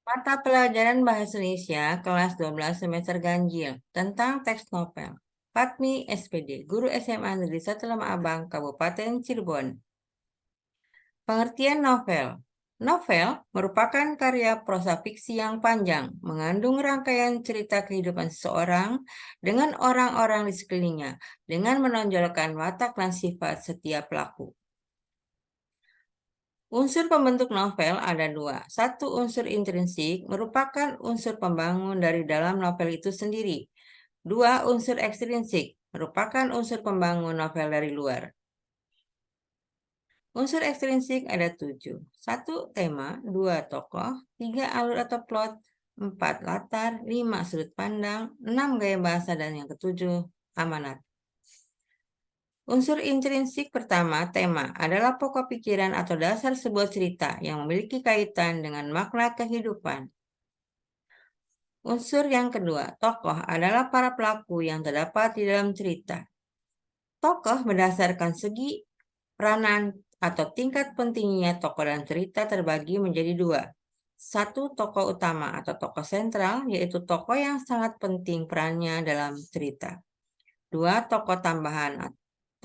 Mata pelajaran Bahasa Indonesia kelas 12 semester ganjil tentang teks novel. Fatmi SPD, Guru SMA Negeri 1 Lema Abang, Kabupaten Cirebon. Pengertian novel. Novel merupakan karya prosa fiksi yang panjang, mengandung rangkaian cerita kehidupan seseorang dengan orang-orang di sekelilingnya, dengan menonjolkan watak dan sifat setiap pelaku. Unsur pembentuk novel ada dua. Satu, unsur intrinsik merupakan unsur pembangun dari dalam novel itu sendiri. Dua, unsur ekstrinsik merupakan unsur pembangun novel dari luar. Unsur ekstrinsik ada 7. 1. Tema, 2. Tokoh, 3. Alur atau plot, 4. Latar, 5. Sudut pandang, 6. Gaya bahasa, dan yang ketujuh, amanat. Unsur intrinsik pertama, tema, adalah pokok pikiran atau dasar sebuah cerita yang memiliki kaitan dengan makna kehidupan. Unsur yang kedua, tokoh adalah para pelaku yang terdapat di dalam cerita. Tokoh berdasarkan segi peranan atau tingkat pentingnya tokoh dalam cerita terbagi menjadi dua. Satu, tokoh utama atau tokoh sentral, yaitu tokoh yang sangat penting perannya dalam cerita. Dua, tokoh tambahan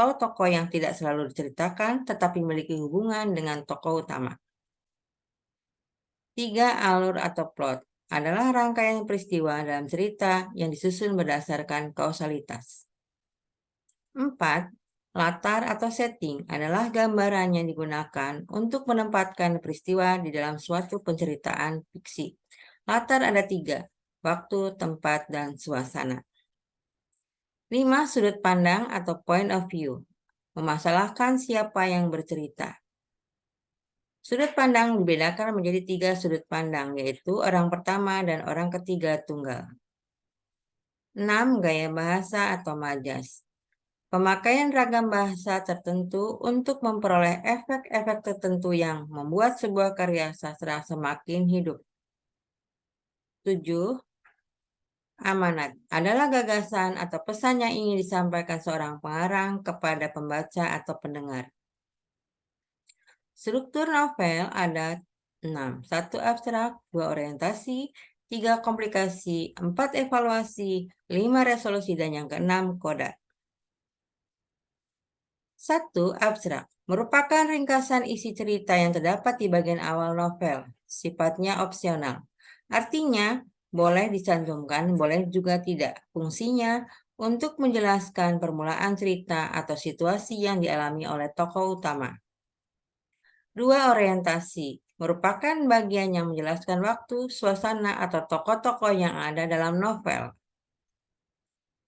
atau tokoh yang tidak selalu diceritakan tetapi memiliki hubungan dengan tokoh utama. Tiga, alur atau plot adalah rangkaian peristiwa dalam cerita yang disusun berdasarkan kausalitas. 4. Latar atau setting adalah gambaran yang digunakan untuk menempatkan peristiwa di dalam suatu penceritaan fiksi. Latar ada 3, waktu, tempat, dan suasana. 5. Sudut pandang atau point of view, memasalahkan siapa yang bercerita. Sudut pandang dibedakan menjadi 3 sudut pandang, yaitu orang pertama dan orang ketiga tunggal. 6. Gaya bahasa atau majas. Pemakaian ragam bahasa tertentu untuk memperoleh efek-efek tertentu yang membuat sebuah karya sastra semakin hidup. 7. Amanat adalah gagasan atau pesan yang ingin disampaikan seorang pengarang kepada pembaca atau pendengar. Struktur novel ada 6. 1. Abstrak, 2. Orientasi, 3. Komplikasi, 4. Evaluasi, 5. Resolusi, dan yang ke-6 koda. 1. Abstrak merupakan ringkasan isi cerita yang terdapat di bagian awal novel, sifatnya opsional. Artinya, boleh dicantumkan, boleh juga tidak. Fungsinya untuk menjelaskan permulaan cerita atau situasi yang dialami oleh tokoh utama. 2. Orientasi merupakan bagian yang menjelaskan waktu, suasana, atau tokoh-tokoh yang ada dalam novel.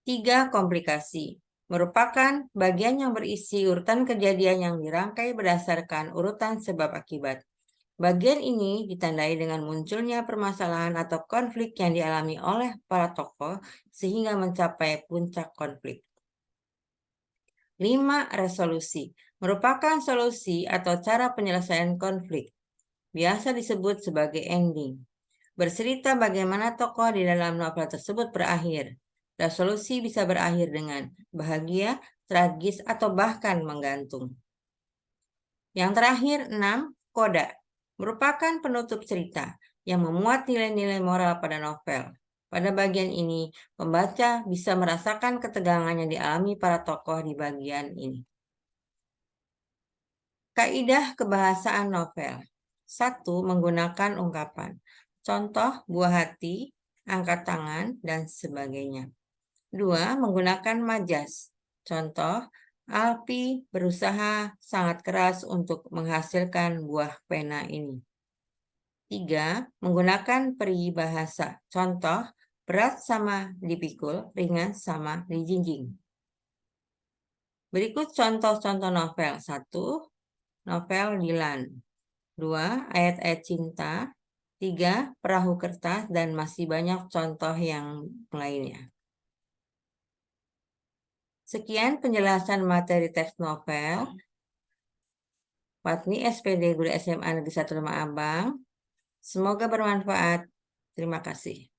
3. Komplikasi merupakan bagian yang berisi urutan kejadian yang dirangkai berdasarkan urutan sebab akibat. Bagian ini ditandai dengan munculnya permasalahan atau konflik yang dialami oleh para tokoh sehingga mencapai puncak konflik. 5. Resolusi merupakan solusi atau cara penyelesaian konflik. Biasa disebut sebagai ending. Bercerita bagaimana tokoh di dalam novel tersebut berakhir. Resolusi bisa berakhir dengan bahagia, tragis, atau bahkan menggantung. Yang terakhir, 6. Koda merupakan penutup cerita yang memuat nilai-nilai moral pada novel. Pada bagian ini, pembaca bisa merasakan ketegangan yang dialami para tokoh di bagian ini. Kaidah kebahasaan novel. 1. Menggunakan ungkapan. Contoh, buah hati, angkat tangan, dan sebagainya. 2. Menggunakan majas. Contoh, Alpi berusaha sangat keras untuk menghasilkan buah pena ini. 3. Menggunakan peribahasa. Contoh, berat sama dipikul, ringan sama dijinjing. Berikut contoh-contoh novel. 1. Novel Dilan. 2. Ayat-ayat cinta. 3. Perahu kertas, dan masih banyak contoh yang lainnya. Sekian penjelasan materi teks novel. Fatmi SPD, Guru SMA Negeri 1 Lema Abang. Semoga bermanfaat. Terima kasih.